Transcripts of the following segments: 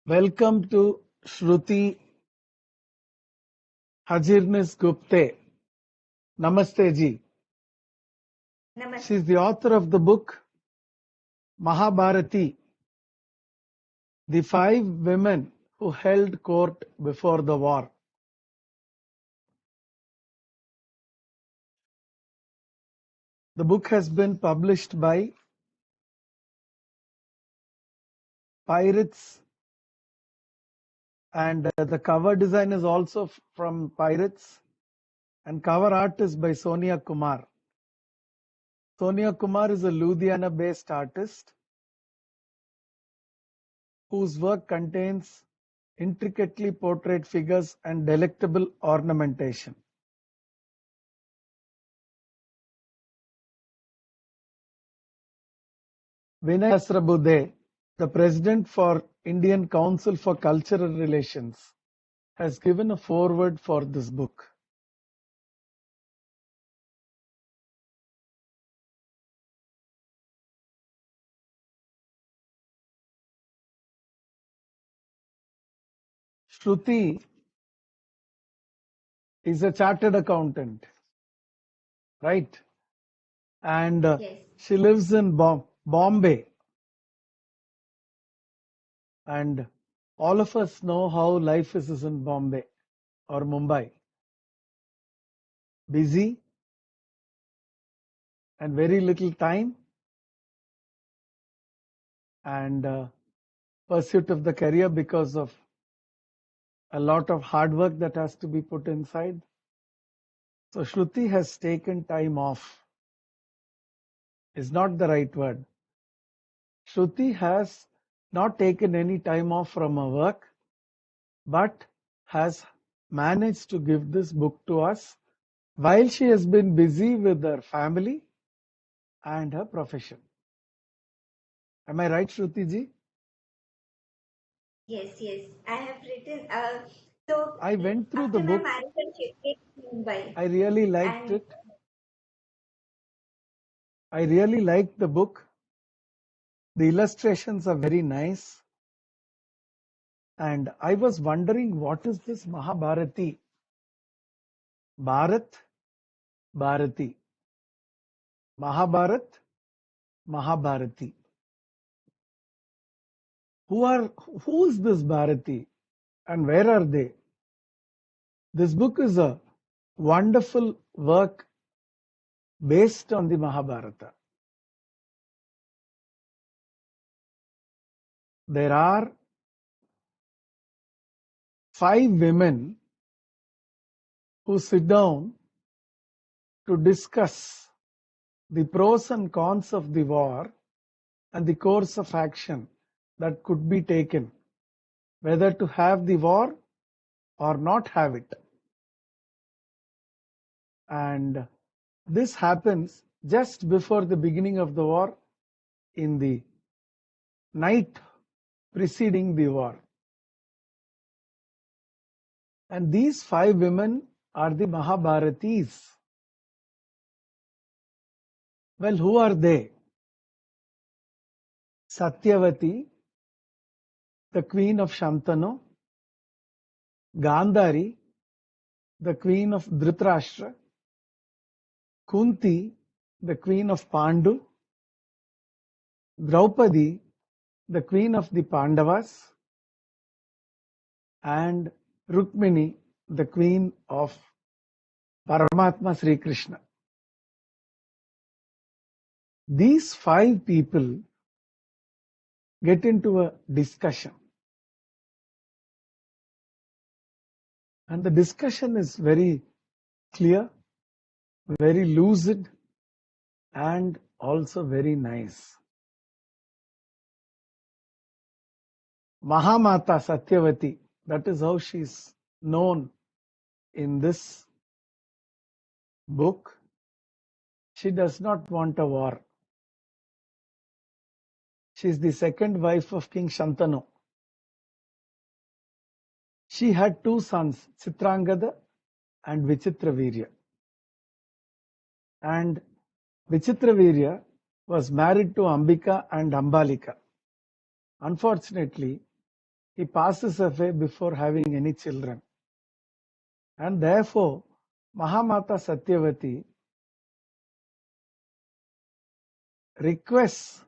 Welcome to Shruti Hajirnis Gupte. Namaste ji. She is the author of the book Mahabharatee, the 5 women who held court before the war. The book has been published by Pirates, and the cover design is also from Pirates, and cover art is by Sonia Kumar. Sonia Kumar is a Ludhiana-based artist whose work contains intricately portrayed figures and delectable ornamentation. Vinay Sahasrabudhe, the president for Indian Council for Cultural Relations, has given a foreword for this book. Shruti is a chartered accountant, right? And Yes. she lives in Bombay. And all of us know how life is in Bombay or Mumbai. Busy and very little time, and pursuit of the career because of a lot of hard work that has to be put inside. So Shruti has taken time off. Is not the right word. Shruti has not taken any time off from her work, but has managed to give this book to us while she has been busy with her family and her profession. Am I right, Shruti ji? Yes. I have written. So I went through the after my book. marriage, I shifted to Mumbai. I really liked And it. I really liked the book. The illustrations are very nice. And I was wondering, what is this Mahabharati? Bharat, Bharati. Mahabharat, Mahabharati. Who is this Bharati and where are they? This book is a wonderful work based on the Mahabharata. There are 5 women who sit down to discuss the pros and cons of the war and the course of action that could be taken, whether to have the war or not have it. And this happens just before the beginning of the war, in the night preceding the war. And these 5 women are the Mahabharatis. Well, who are they? Satyavati, the queen of Shantanu; Gandhari, the queen of Dhritarashtra; Kunti, the queen of Pandu; Draupadi, the queen of the Pandavas; and Rukmini, the queen of Paramatma Sri Krishna. These 5 people get into a discussion. And the discussion is very clear, very lucid, and also very nice. Mahamata Satyavati, that is how she is known in this book. She does not want a war. She is the second wife of King Shantanu. She had 2 sons, Chitrangada and Vichitravirya. And Vichitravirya was married to Ambika and Ambalika. Unfortunately, he passes away before having any children. And therefore, Mahamata Satyavati requests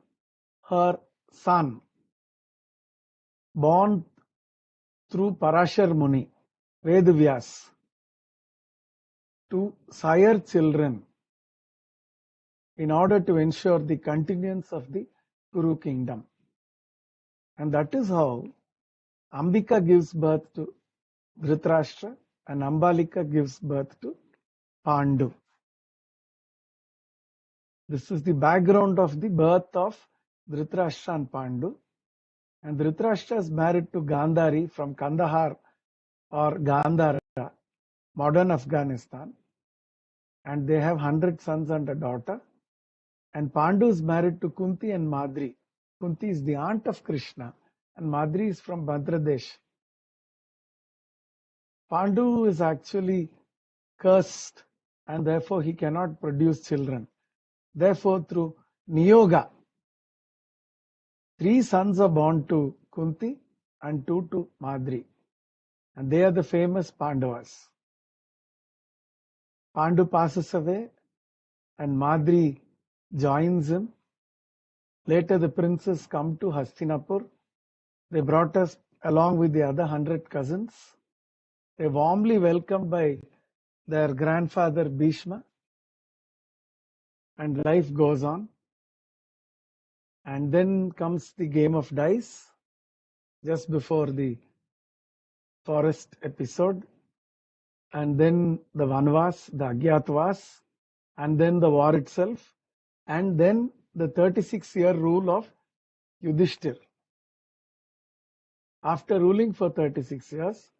her son, born through Parashar Muni, Vedavyas, to sire children in order to ensure the continuance of the Kuru kingdom. And that is how Ambika gives birth to Dhritarashtra and Ambalika gives birth to Pandu. This is the background of the birth of Dhritarashtra and Pandu. And Dhritarashtra is married to Gandhari from Kandahar or Gandhara, modern Afghanistan. And they have 100 sons and a daughter. And Pandu is married to Kunti and Madri. Kunti is the aunt of Krishna and Madri is from Bangladesh. Pandu is actually cursed and therefore he cannot produce children. Therefore, through Niyoga, 3 sons are born to Kunti and 2 to Madri. And they are the famous Pandavas. Pandu passes away and Madri joins him. Later the princes come to Hastinapur. They brought us along with the other 100 cousins. They are warmly welcomed by their grandfather Bhishma. And life goes on. And then comes the game of dice just before the forest episode. And then the Vanvas, the Agyatwas, and then the war itself. And then the 36-year rule of Yudhishthir. After ruling for 36 years,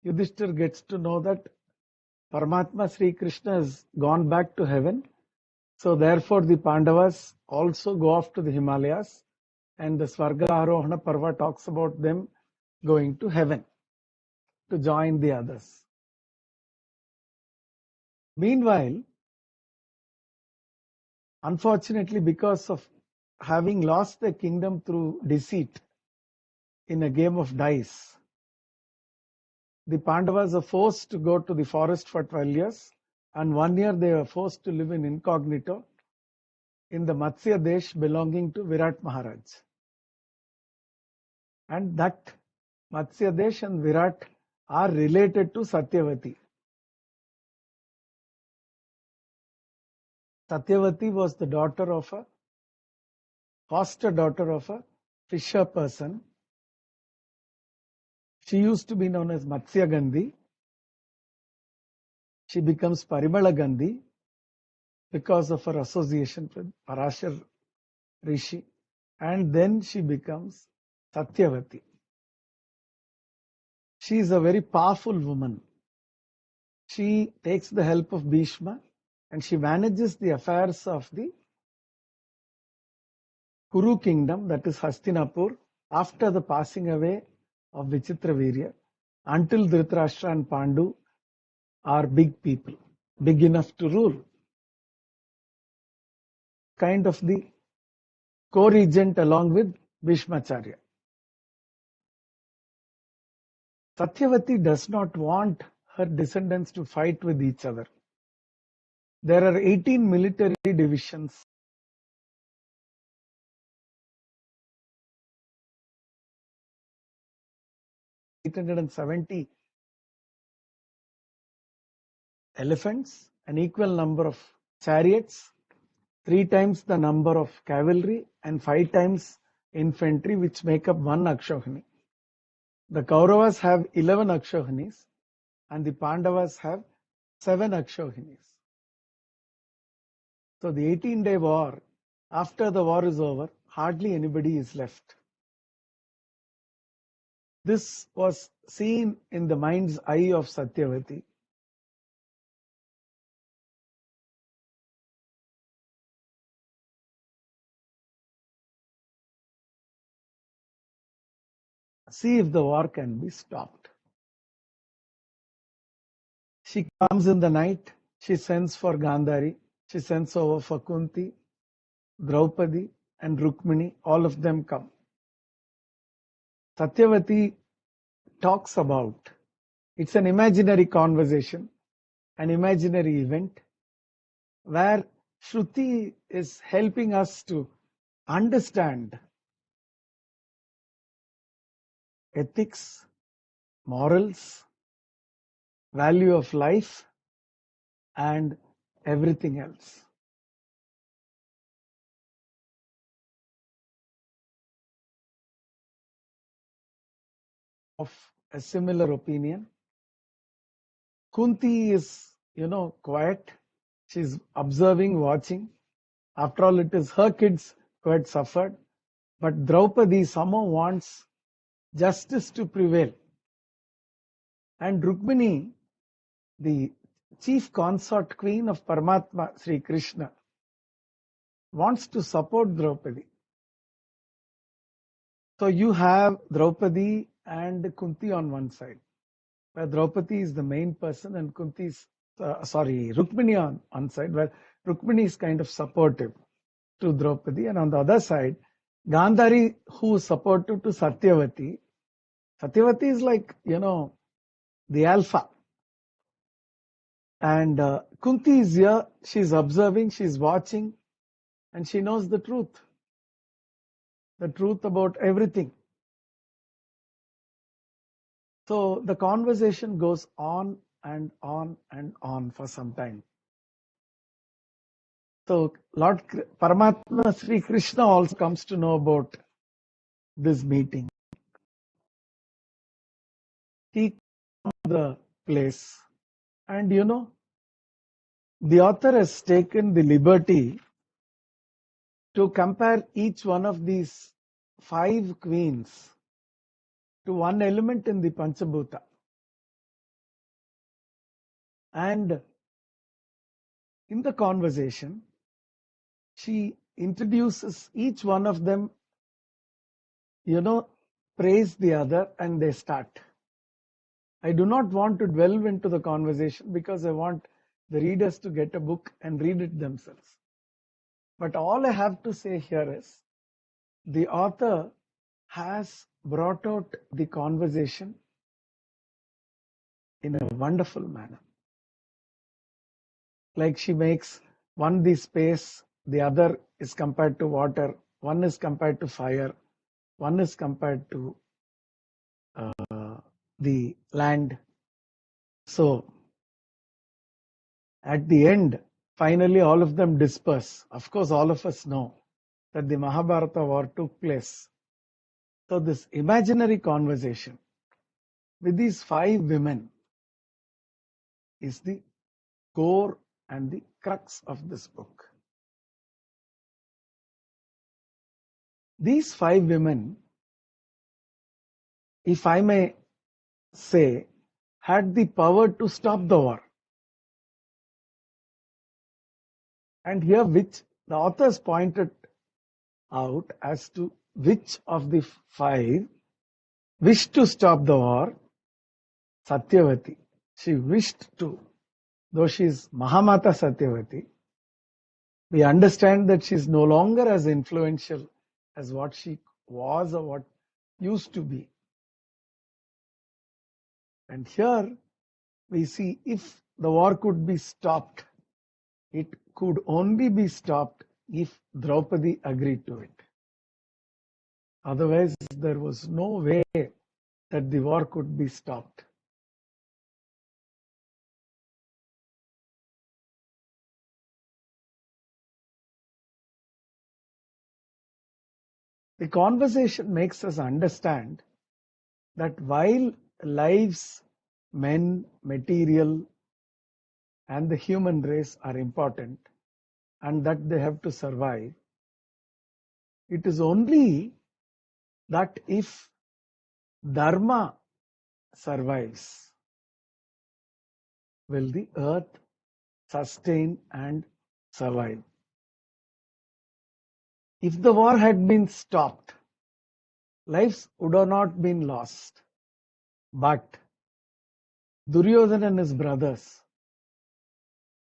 Yudhishthir gets to know that Paramatma Sri Krishna has gone back to heaven. So therefore the Pandavas also go off to the Himalayas, and the Svarga Arohana Parva talks about them going to heaven to join the others. Meanwhile, unfortunately, because of having lost the kingdom through deceit in a game of dice, the Pandavas are forced to go to the forest for 12 years, and 1 year they were forced to live in incognito in the Matsya Desh belonging to Virat Maharaj. And that Matsya Desh and Virat are related to Satyavati. Satyavati was the daughter of a foster daughter of a fisher person. She used to be known as Matsya Gandhi. She becomes Parimala Gandhi because of her association with Parashar Rishi, and then she becomes Satyavati. She is a very powerful woman. She takes the help of Bhishma and she manages the affairs of the Kuru kingdom, that is Hastinapur, after the passing away of Vichitravirya, until Dhritarashtra and Pandu are big people, big enough to rule. Kind of the co-regent along with Bhishmacharya. Satyavati does not want her descendants to fight with each other. There are 18 military divisions. 870 elephants, an equal number of chariots, 3 times the number of cavalry, and 5 times infantry, which make up 1 Akshohini. The Kauravas have 11 Akshohinis and the Pandavas have 7 Akshohinis. So the 18-day war, after the war is over, hardly anybody is left. This was seen in the mind's eye of Satyavati. See if the war can be stopped. She comes in the night, she sends for Gandhari, she sends over for Kunti, Draupadi and Rukmini, all of them come. Satyavati talks about, it's an imaginary conversation, an imaginary event where Shruti is helping us to understand ethics, morals, value of life, and everything else. Of a similar opinion. Kunti is, quiet. She's observing, watching. After all, it is her kids who had suffered. But Draupadi somehow wants justice to prevail. And Rukmini, the chief consort queen of Paramatma, Sri Krishna, wants to support Draupadi. So you have Draupadi and Kunti on one side, where Draupadi is the main person and Kunti is, Rukmini on side, where Rukmini is kind of supportive to Draupadi. And on the other side, Gandhari, who is supportive to Satyavati. Satyavati is like, the alpha. And Kunti is here, she's observing, she's watching, and she knows the truth about everything. So the conversation goes on and on and on for some time. So Lord Paramatma Sri Krishna also comes to know about this meeting. He comes to the place, and the author has taken the liberty to compare each one of these 5 queens to one element in the Panchabhuta. And in the conversation, she introduces each one of them, praise the other, and they start. I do not want to delve into the conversation because I want the readers to get a book and read it themselves. But all I have to say here is the author has brought out the conversation in a wonderful manner. Like she makes one the space, the other is compared to water, one is compared to fire, one is compared to the land. So at the end, finally all of them disperse. Of course, all of us know that the Mahabharata war took place. So this imaginary conversation with these 5 women is the core and the crux of this book. These 5 women, if I may say, had the power to stop the war. And here which the authors pointed out as to which of the 5 wished to stop the war. Satyavati, she wished to, though she is Mahamata Satyavati, we understand that she is no longer as influential as what she was or what used to be. And here we see if the war could be stopped, it could only be stopped if Draupadi agreed to it. Otherwise, there was no way that the war could be stopped. The conversation makes us understand that while lives, men, material, and the human race are important and that they have to survive, it is only that if Dharma survives, will the earth sustain and survive. If the war had been stopped, lives would have not been lost. But Duryodhana and his brothers,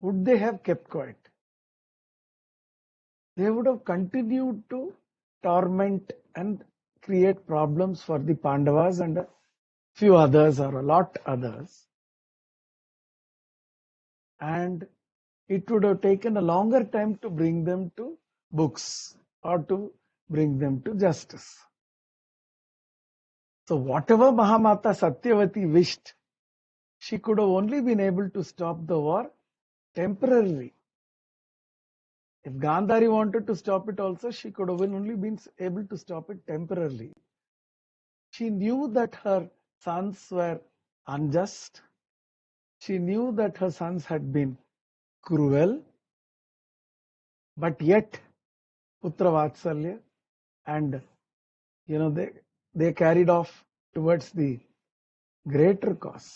would they have kept quiet? They would have continued to torment and create problems for the Pandavas and a few others or a lot others, and it would have taken a longer time to bring them to books or to bring them to justice. So whatever Mahamata Satyavati wished, she could have only been able to stop the war temporarily. If Gandhari wanted to stop it also, she could have only been able to stop it temporarily. She knew that her sons were unjust. She knew that her sons had been cruel, but yet Putra Vatsalya, and they carried off towards the greater cause.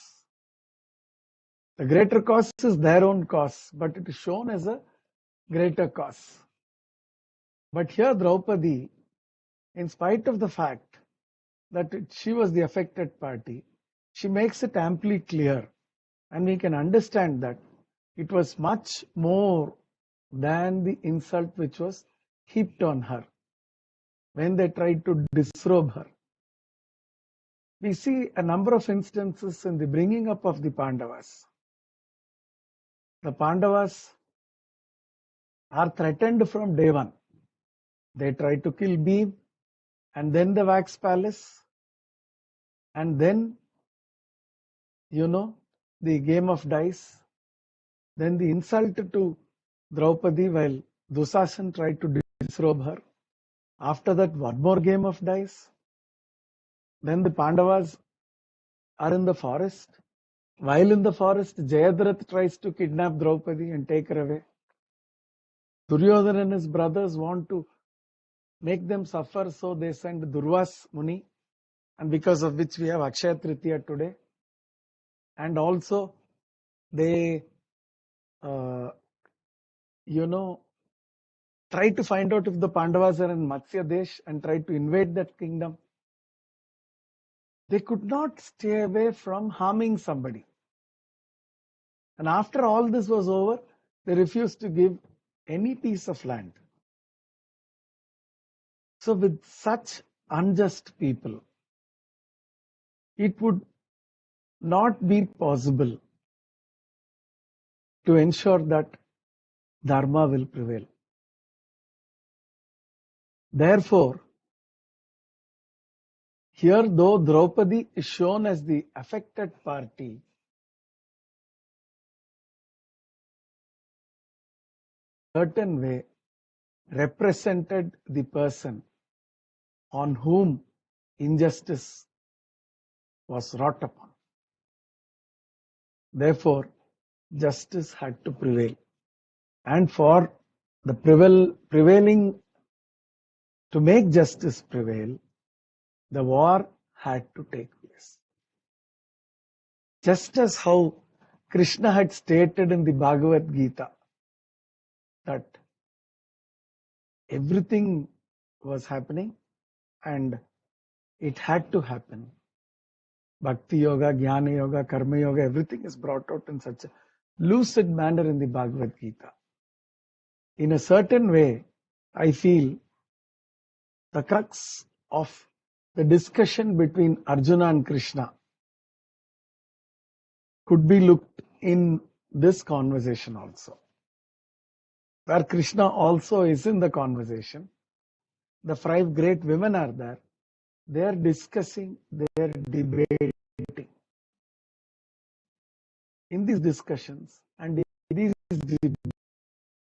The greater cause is their own cause, but it is shown as a greater cause. But here Draupadi, in spite of the fact that she was the affected party, she makes it amply clear, and we can understand that it was much more than the insult which was heaped on her when they tried to disrobe her. We see a number of instances in the bringing up of the Pandavas. The Pandavas are threatened from day one. They try to kill Bhim, and then the wax palace, and then, the game of dice, then the insult to Draupadi while Dusasan tried to disrobe her. After that, one more game of dice. Then the Pandavas are in the forest. While in the forest, Jayadratha tries to kidnap Draupadi and take her away. Duryodhana and his brothers want to make them suffer, so they send Durvas Muni, and because of which we have Akshaya Tritiya today. And also, they, try to find out if the Pandavas are in Matsya Desh and try to invade that kingdom. They could not stay away from harming somebody. And after all this was over, they refused to give any piece of land. So with such unjust people, it would not be possible to ensure that dharma will prevail. Therefore, here though Draupadi is shown as the affected party, certain way represented the person on whom injustice was wrought upon. Therefore, justice had to prevail. And for the prevailing, to make justice prevail, the war had to take place. Just as how Krishna had stated in the Bhagavad Gita that everything was happening and it had to happen. Bhakti Yoga, Jnana Yoga, Karma Yoga, everything is brought out in such a lucid manner in the Bhagavad Gita. In a certain way, I feel the crux of the discussion between Arjuna and Krishna could be looked in this conversation also, where Krishna also is in the conversation. The 5 great women are there. They are discussing, they are debating. In these discussions and in these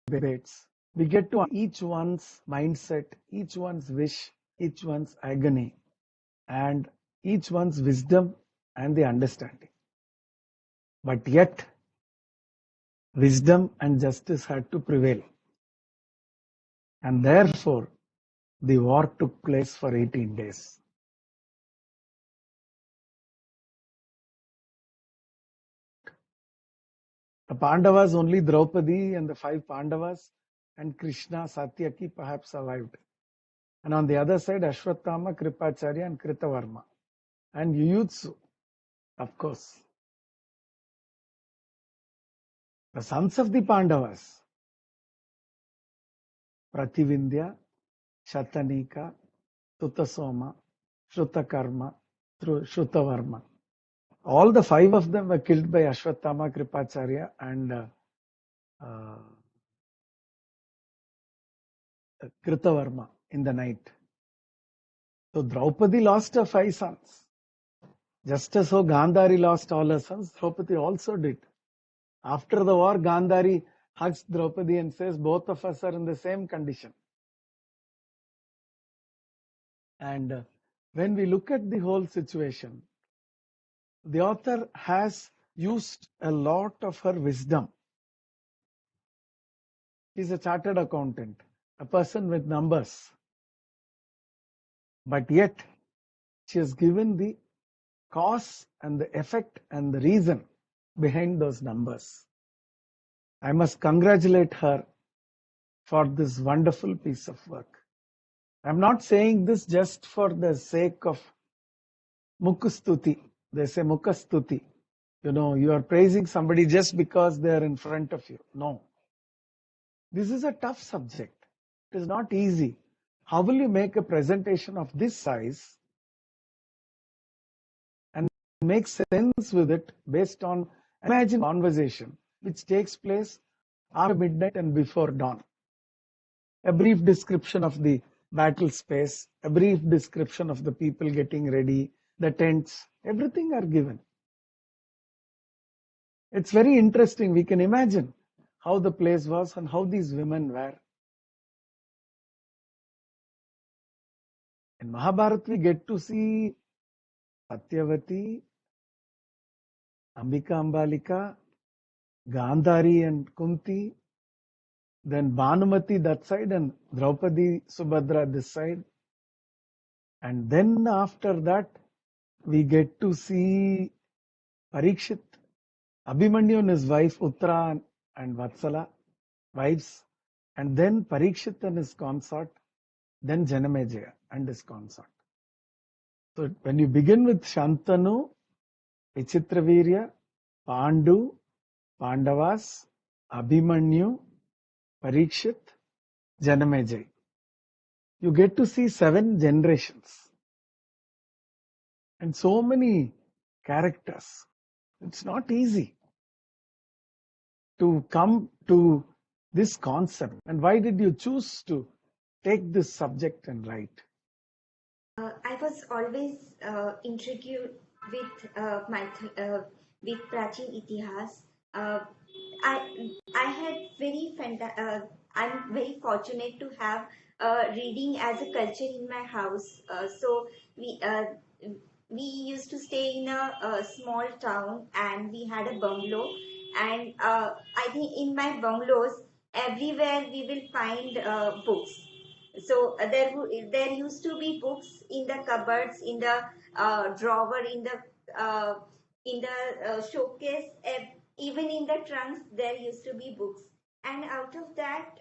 debates, we get to each one's mindset, each one's wish, each one's agony, and each one's wisdom and the understanding. But yet, wisdom and justice had to prevail. And therefore, the war took place for 18 days. The Pandavas, only Draupadi and the 5 Pandavas and Krishna, Satyaki perhaps survived. And on the other side, Ashwatthama, Kripacharya and Kritavarma. And Yuyutsu, of course. The sons of the Pandavas, Prativindya, Shatanika, Tutasoma, Shrutakarma, Shrutavarma. All the 5 of them were killed by Ashwatthama, Kripacharya, and uh, Kritavarma in the night. So Draupadi lost her 5 sons. Just as how Gandhari lost all her sons, Draupadi also did. After the war, Gandhari hugs Draupadi and says, both of us are in the same condition. And when we look at the whole situation, the author has used a lot of her wisdom. She's a chartered accountant, a person with numbers. But yet, she has given the cause and the effect and the reason behind those numbers. I must congratulate her for this wonderful piece of work. I'm not saying this just for the sake of Mukustuti. They say Mukastuti. You are praising somebody just because they are in front of you. No. This is a tough subject. It is not easy. How will you make a presentation of this size and make sense with it based on imagine conversation which takes place after midnight and before dawn? A brief description of the battle space, a brief description of the people getting ready, the tents, everything are given. It's very interesting. We can imagine how the place was and how these women were. In Mahabharat, we get to see Satyavati, Ambika Ambalika, Gandhari and Kunti, then Bhanumati that side and Draupadi Subhadra this side. And then after that, we get to see Parikshit, Abhimanyu and his wife Uttara and Vatsala, wives, and then Parikshit and his consort, then Janamejaya and his consort. So when you begin with Shantanu, Vichitravirya, Pandu, Pandavas, Abhimanyu, Parikshit, Janamejaya, you get to see 7 generations and so many characters. It's not easy to come to this concept. And why did you choose to take this subject and write? I was always intrigued with with Prachin Itihas. I had I'm very fortunate to have reading as a culture in my house. So we uh, we used to stay in a small town, and we had a bungalow. And I think in my bungalows, everywhere we will find books. So there used to be books in the cupboards, in the drawer, uh, in the showcase, even in the trunks. There used to be books, and out of that,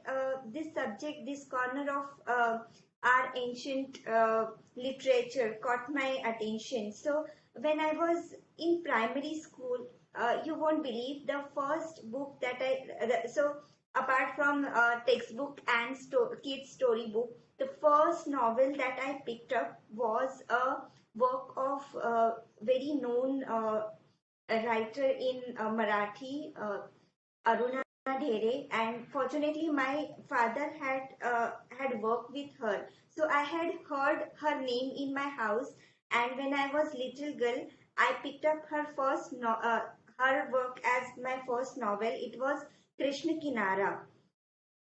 this subject, this corner of our ancient literature caught my attention. So when I was in primary school, you won't believe the first book that so apart from textbook and kids storybook, the first novel that I picked up was a work of very known writer in Marathi, Aruna Dhere, and fortunately my father had worked with her, so I had heard her name in my house. And when I was little girl, I picked up her work as my first novel. It was Krishna Kinara,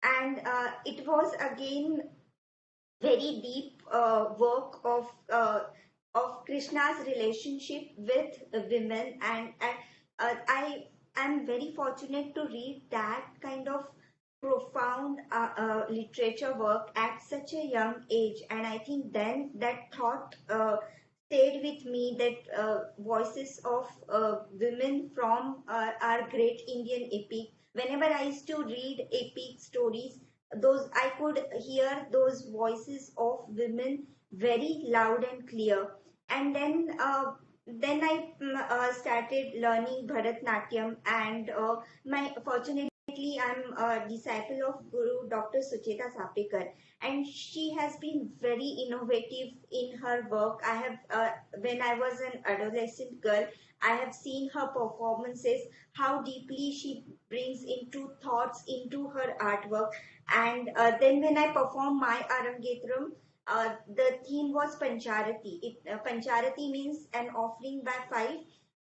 and it was again very deep work of Krishna's relationship with women, and I am very fortunate to read that kind of profound literature work at such a young age. And I think then that thought stayed with me, that voices of women from our great Indian epic. Whenever I used to read epic stories, those I could hear those voices of women very loud and clear. And then I started learning Bharatnatyam, and my fortunately Unfortunately, I'm a disciple of Guru Dr. Sucheta Sapekar, and she has been very innovative in her work. I have, when I was an adolescent girl, I have seen her performances, how deeply she brings into thoughts into her artwork. And then when I perform my Arangetram, the theme was Pancharati. Pancharati means an offering by five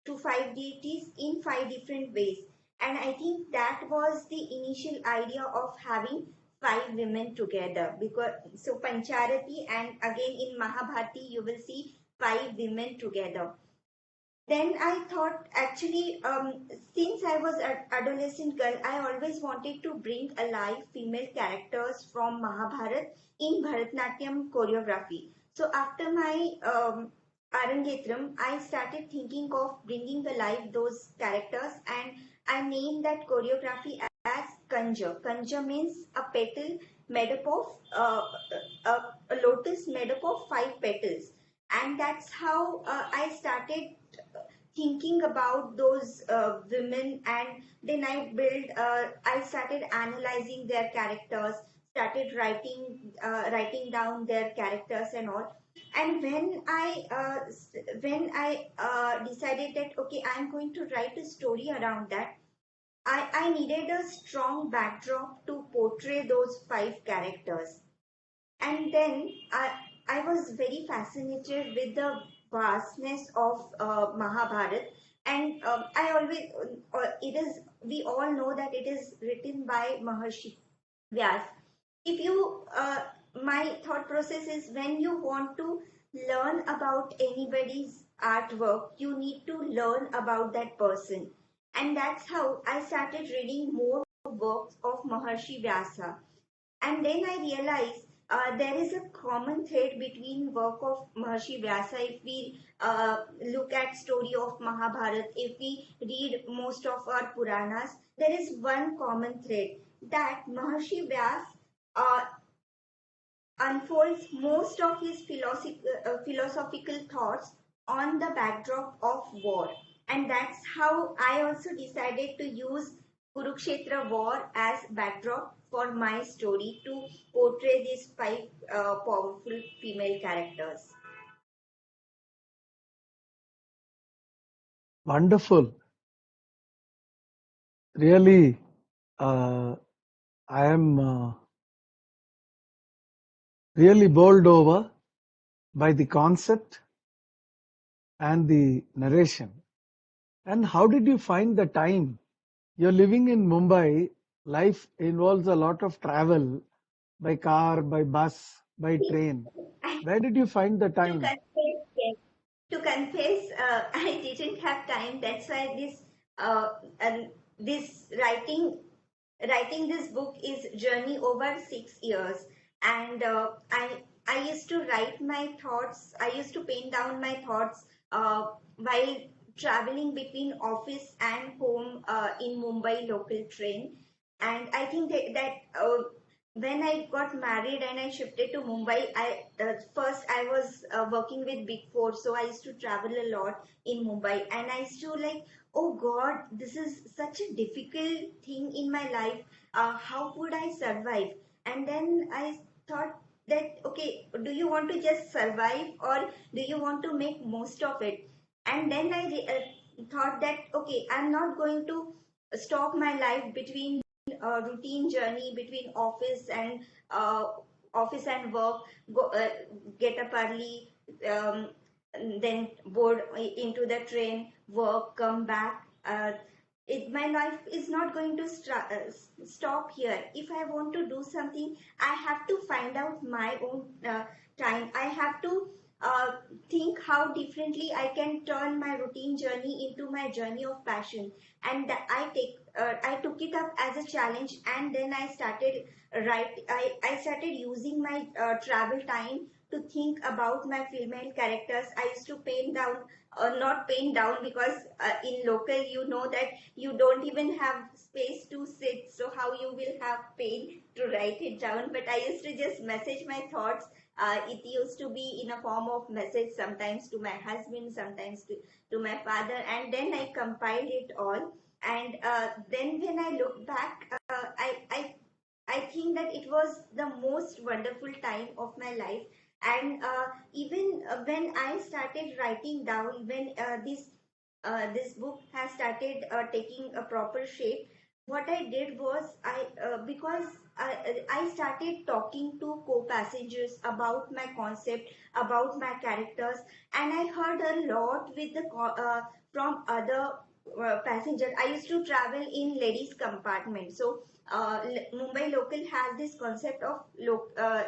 to five deities in five different ways. And I think that was the initial idea of having five women together. Because so Pancharati, and again in Mahabharati you will see five women together. Then I thought, actually, since I was an adolescent girl, I always wanted to bring alive female characters from Mahabharat in Bharatnatyam choreography. So after my Arangetram, I started thinking of bringing alive those characters, and I named that choreography as Kanja. Kanja means a petal made up of a lotus made up of five petals, and that's how I started thinking about those women. And then I started analyzing their characters, started writing down their characters and all. And when I decided that okay, I'm going to write a story around that, I needed a strong backdrop to portray those five characters. And then I was very fascinated with the vastness of Mahabharat. And I always, it is, we all know that it is written by Maharshi Vyas. If you, my thought process is, when you want to learn about anybody's artwork, you need to learn about that person. And that's how I started reading more works of Maharshi Vyasa. And then I realized there is a common thread between work of Maharshi Vyasa. If we look at story of Mahabharat, if we read most of our Puranas, there is one common thread that Maharshi Vyas uh, unfolds most of his philosophical thoughts on the backdrop of war. And that's how I also decided to use Kurukshetra war as backdrop for my story to portray these five powerful female characters. Wonderful. Really, I am really bowled over by the concept and the narration. And how did you find the time? You're living in Mumbai, life involves a lot of travel by car, by bus, by train. Where did you find the To time? confess, yes. To confess, I didn't have time. That's why uh, this writing this book is journey over 6 years. And I used to write my thoughts. I used to pen down my thoughts while traveling between office and home in Mumbai local train. And I think that when I got married and I shifted to Mumbai, I first I was working with Big Four, so I used to travel a lot in Mumbai, and I used to like, oh God, this is such a difficult thing in my life. How would I survive? And then I thought that okay, do you want to just survive or do you want to make most of it? And then I thought that okay, I'm not going to stop my life between routine journey between uh, office and work, get up early, um, then board into the train, work, come back. My life is not going to stop here. If I want to do something, I have to find out my own time. I have to uh, think how differently I can turn my routine journey into my journey of passion. And I took it up as a challenge, and then I started I started using my travel time to think about my female characters. I used to paint down, not paint down, because in local you know that you don't even have space to sit, so how you will have pen to write it down. But I used to just message my thoughts. It used to be in a form of message, sometimes to my husband, sometimes to my father, and then I compiled it all. And then when I look back, I think that it was the most wonderful time of my life. And even when I started writing down, when this book has started taking a proper shape, what I did was because I started talking to co-passengers about my concept, about my characters, and I heard a lot with from other passengers. I used to travel in ladies compartment, so Mumbai local has this concept of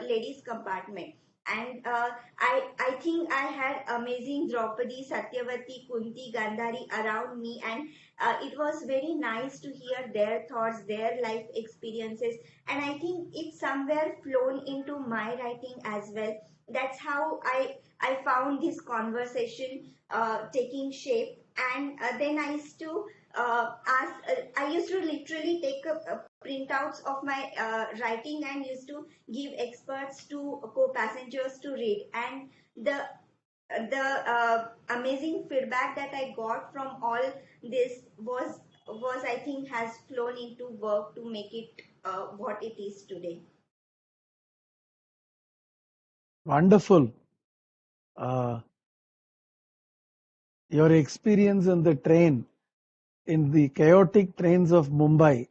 ladies compartment. And I think I had amazing Draupadi, Satyavati, Kunti, Gandhari around me, and it was very nice to hear their thoughts, their life experiences, and I think it's somewhere flown into my writing as well. That's how I found this conversation taking shape, and then I used to ask. I used to literally take printouts of my writing and used to give experts to co-passengers to read, and the amazing feedback that I got from all this was I think has flown into work to make it what it is today. Wonderful. Uh, your experience in the train, in the chaotic trains of Mumbai,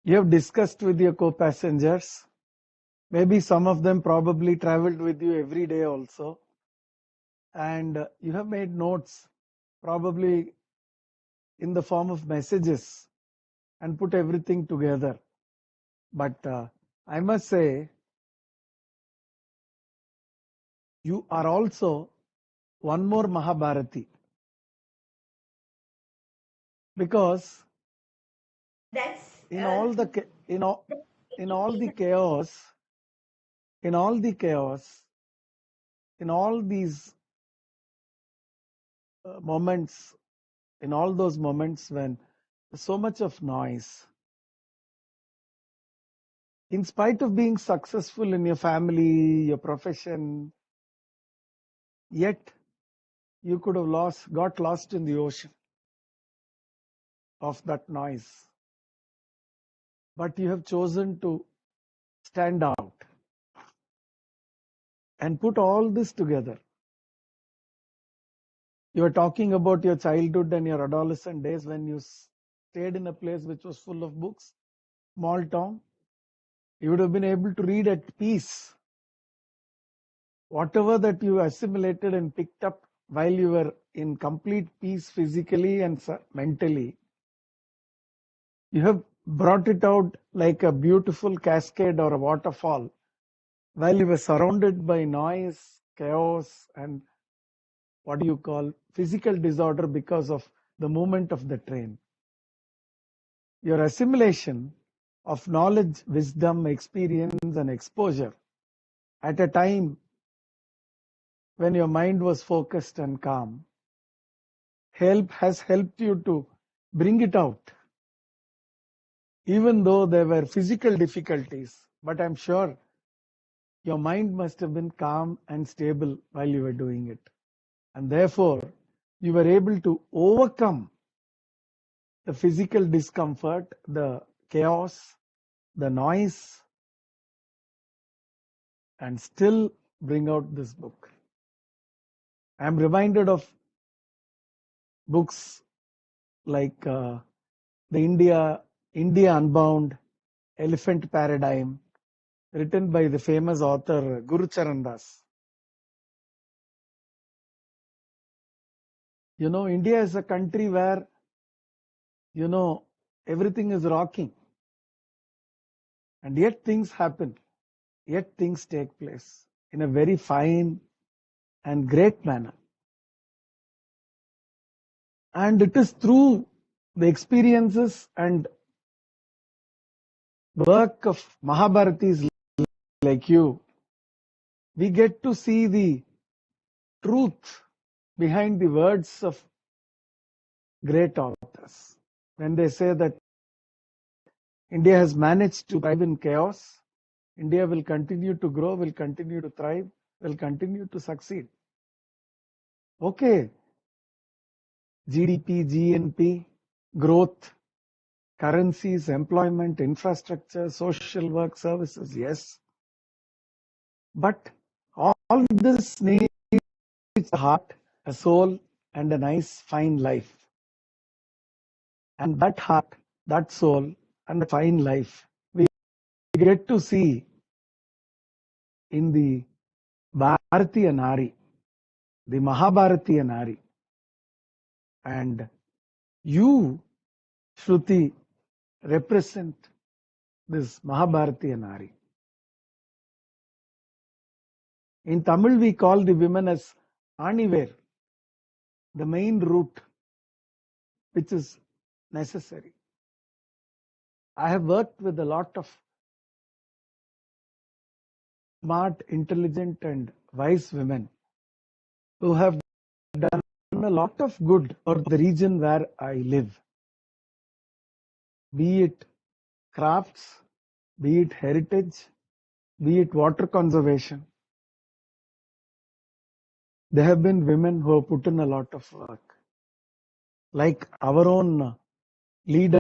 you have discussed with your co-passengers. Maybe some of them probably traveled with you every day also. And you have made notes, probably in the form of messages, and put everything together. But I must say, you are also one more Mahabharati, because That's in all the in all the chaos, in all the chaos, in all these moments, in all those moments when so much of noise, in spite of being successful in your family, your profession, yet you could have got lost in the ocean of that noise. But you have chosen to stand out and put all this together. You were talking about your childhood and your adolescent days when you stayed in a place which was full of books, small town. You would have been able to read at peace. Whatever that you assimilated and picked up while you were in complete peace physically and mentally, you have brought it out like a beautiful cascade or a waterfall while you were surrounded by noise, chaos, and what do you call physical disorder because of the movement of the train. Your assimilation of knowledge, wisdom, experience, and exposure at a time when your mind was focused and calm has helped you to bring it out, even though there were physical difficulties. But I'm sure your mind must have been calm and stable while you were doing it. And therefore, you were able to overcome the physical discomfort, the chaos, the noise, and still bring out this book. I'm reminded of books like the India Unbound, Elephant Paradigm, written by the famous author Guru Das. You know, India is a country where, you know, everything is rocking, and yet things happen, yet things take place in a very fine and great manner. And it is through the experiences and work of Mahabharatis like you, we get to see the truth behind the words of great authors. When they say that India has managed to thrive in chaos, India will continue to grow, will continue to thrive, will continue to succeed. Okay, GDP, GNP, growth, currencies, employment, infrastructure, social work, services, yes. But all this needs a heart, a soul, and a nice, fine life. And that heart, that soul, and the fine life, we get to see in the Bharatiya Nari, the Mahabharatiya Nari. And you, Shruti, represent this Mahabharatiya Nari. In Tamil, we call the women as Aniver, the main root, which is necessary. I have worked with a lot of smart, intelligent, and wise women who have done a lot of good for the region where I live, be it crafts, be it heritage, be it water conservation. There have been women who have put in a lot of work, like our own leader,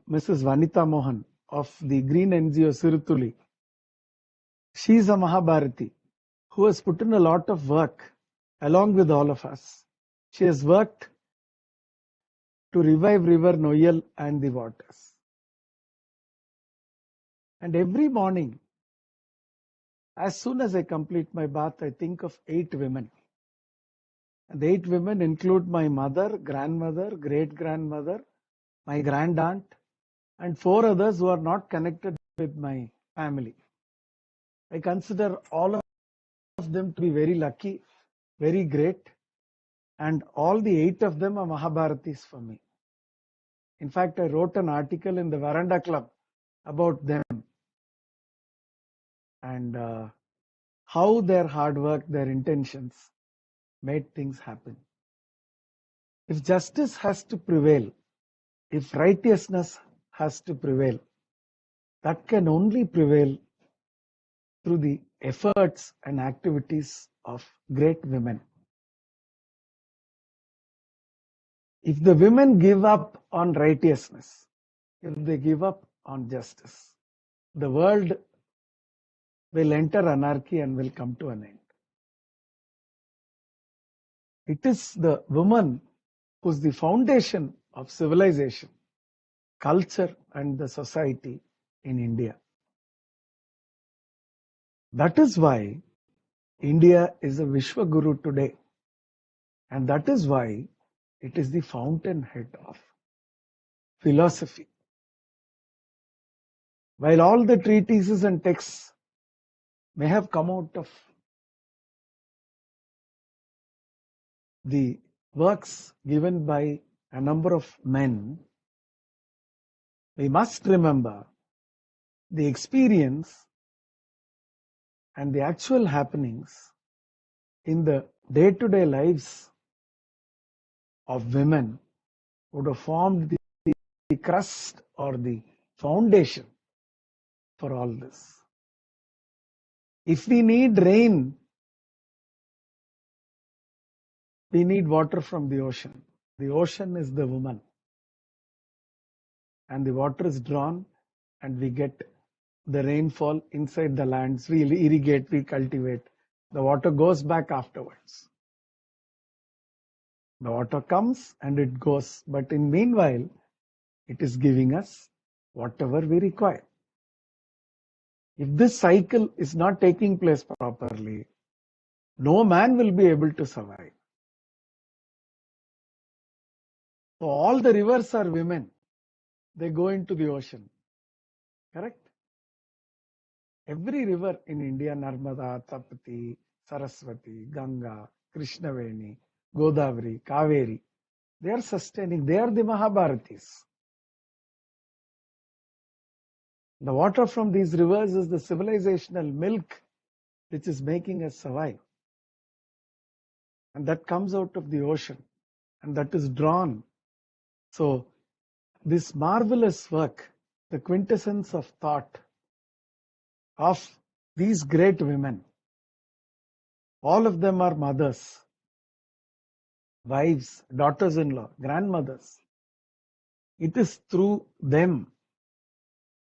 Mrs. Vanita Mohan of the Green NGO Sirutuli. She is a Mahabharati who has put in a lot of work along with all of us. She has worked to revive River Noyal and the waters. And every morning, as soon as I complete my bath, I think of 8 women. And the 8 women include my mother, grandmother, great-grandmother, my grand-aunt, and 4 others who are not connected with my family. I consider all of them to be very lucky, very great, and all the 8 of them are Mahabharatis for me. In fact, I wrote an article in the Veranda Club about them and how their hard work, their intentions made things happen. If justice has to prevail, if righteousness has to prevail, that can only prevail through the efforts and activities of great women. If the women give up on righteousness, if they give up on justice, the world will enter anarchy and will come to an end. It is the woman who is the foundation of civilization, culture, and the society in India. That is why India is a Vishwaguru today. And that is why it is the fountainhead of philosophy. While all the treatises and texts may have come out of the works given by a number of men, we must remember the experience and the actual happenings in the day-to-day lives of women would have formed the crust or the foundation for all this. If we need rain, we need water from the ocean. The ocean is the woman. And the water is drawn and we get the rainfall inside the lands. We irrigate, we cultivate. The water goes back afterwards. The water comes and it goes. But in meanwhile, it is giving us whatever we require. If this cycle is not taking place properly, no man will be able to survive. So all the rivers are women. They go into the ocean. Correct? Every river in India, Narmada, Tapati, Saraswati, Ganga, Krishnaveni, Godavari, Kaveri, they are sustaining. They are the Mahabharatis. The water from these rivers is the civilizational milk which is making us survive. And that comes out of the ocean and that is drawn. So this marvelous work, the quintessence of thought of these great women, all of them are mothers, wives, daughters-in-law, grandmothers. it is through them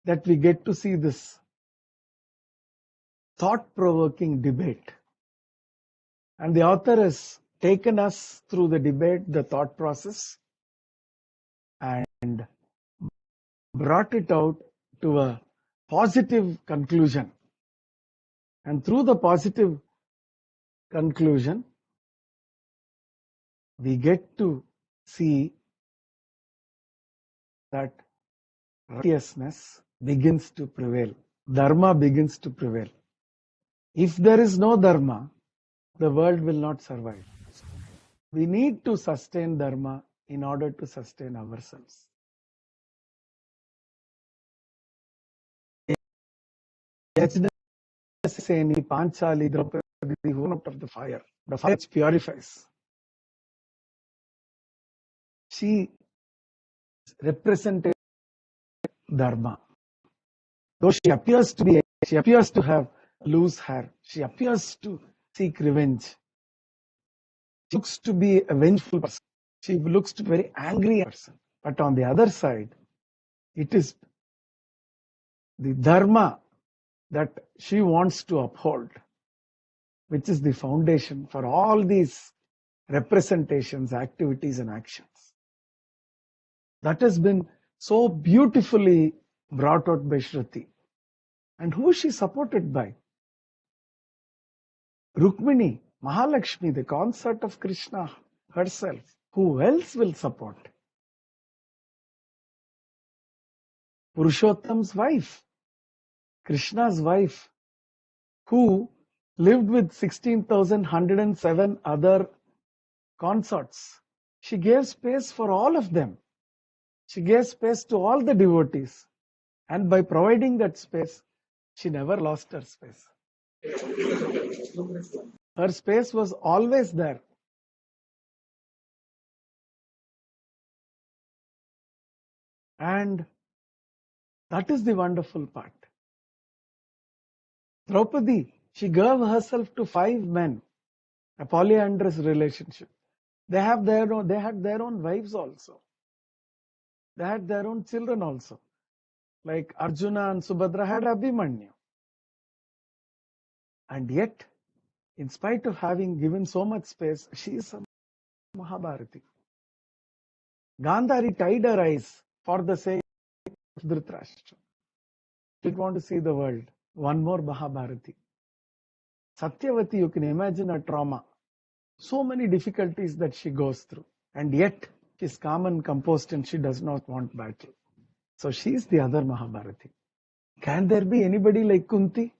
that we get to see this thought-provoking debate. And the author has taken us through the debate, the thought process, and brought it out to a positive conclusion. And through the positive conclusion, we get to see that righteousness begins to prevail. Dharma begins to prevail. If there is no dharma, the world will not survive. We need to sustain dharma in order to sustain ourselves. Seni, Panchali, Draupadi, who out of the fire which purifies. She represented dharma. Though she appears to have loose hair, she appears to seek revenge. She looks to be a vengeful person. She looks to be a very angry person. But on the other side, it is the dharma that she wants to uphold, which is the foundation for all these representations, activities, and actions. That has been so beautifully brought out by Shruti. And who is she supported by? Rukmini, Mahalakshmi, the consort of Krishna herself. Who else will support? Purushottam's wife, Krishna's wife, who lived with 16,107 other consorts. She gave space for all of them. She gave space to all the devotees. And by providing that space, she never lost her space. Her space was always there. And that is the wonderful part. Draupadi, she gave herself to 5 men, a polyandrous relationship. They had their own wives also. They had their own children also. Like Arjuna and Subhadra had Abhimanyu. And yet, in spite of having given so much space, she is a Mahabharati. Gandhari tied her eyes for the sake of Dhritarashtra. She didn't want to see the world. One more Mahabharati. Satyavati, you can imagine her trauma. So many difficulties that she goes through. And yet, she is calm and composed and she does not want battle. So she is the other Mahabharati. Can there be anybody like Kunti?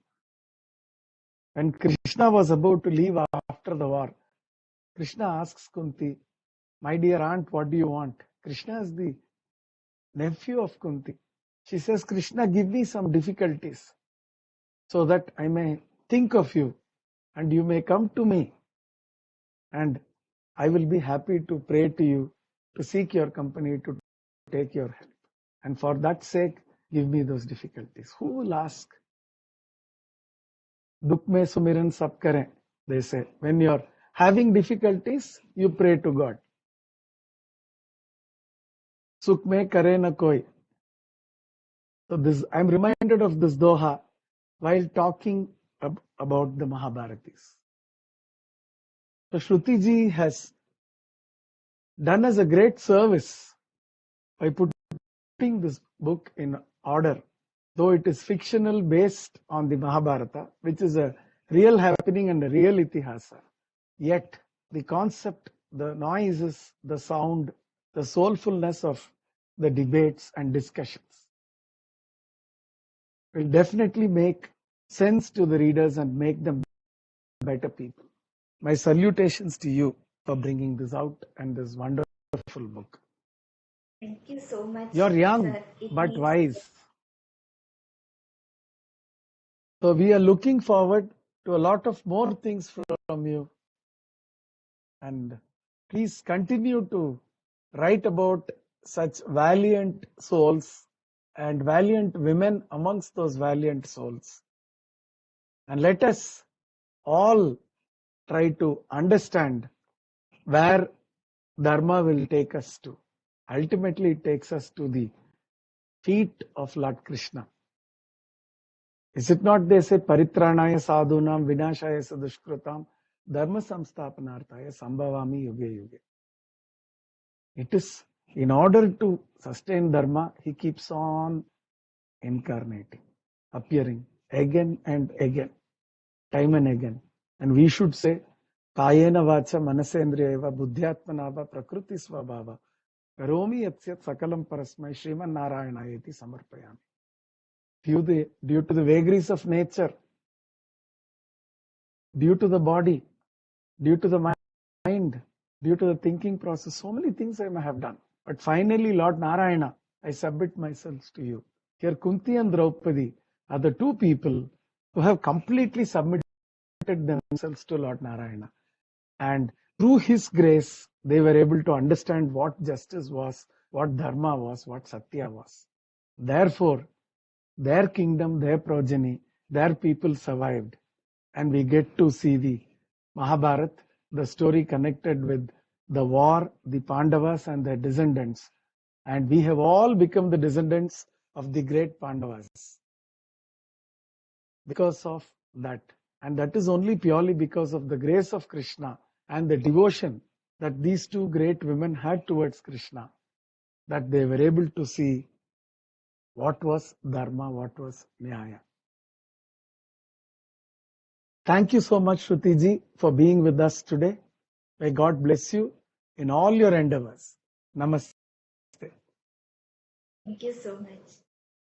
When Krishna was about to leave after the war, Krishna asks Kunti, my dear aunt, what do you want? Krishna is the nephew of Kunti. She says, Krishna, give me some difficulties so that I may think of you and you may come to me and I will be happy to pray to you, to seek your company, to take your help. And for that sake, give me those difficulties. Who will ask? Dukh mein sumiran sab kare, they say. When you're having difficulties, you pray to God. Sukh mein kare na koi. So this, I'm reminded of this doha while talking about the Mahabharatis. So Shruti ji has done us a great service by putting this book in order. Though it is fictional based on the Mahabharata, which is a real happening and a real itihasa, yet the concept, the noises, the sound, the soulfulness of the debates and discussions will definitely make sense to the readers and make them better people. My salutations to you for bringing this out and this wonderful book. Thank you so much. You're young, but wise. So we are looking forward to a lot of more things from you. And please continue to write about such valiant souls and valiant women amongst those valiant souls. And let us all try to understand where Dharma will take us to ultimately it takes us to the feet of Lord Krishna. Is it not they say paritranaya sadhunam vinashaya sadushkrutam dharma samsthapanarthaya sambhavami yuge yuge. It is in order to sustain dharma, he keeps on incarnating, appearing again and again, time and again. And we should say, Kayena vacha manasendriyeva buddhyatmanava prakriti svabhava karomi yatyat sakalam parasmai Sriman Narayanayati samarpayami. Due to the vagaries of nature, due to the body, due to the mind, due to the thinking process, so many things I may have done. But finally, Lord Narayana, I submit myself to you. Here, Kunti and Draupadi are the two people who have completely submitted themselves to Lord Narayana. And through his grace, they were able to understand what justice was, what dharma was, what satya was. Therefore, their kingdom, their progeny, their people survived. And we get to see the Mahabharat, the story connected with the war, the Pandavas and their descendants. And we have all become the descendants of the great Pandavas because of that. And that is only purely because of the grace of Krishna and the devotion that these two great women had towards Krishna, that they were able to see what was dharma, what was nyaya. Thank you so much, Shruti ji, for being with us today. May God bless you in all your endeavors. Namaste. Thank you so much.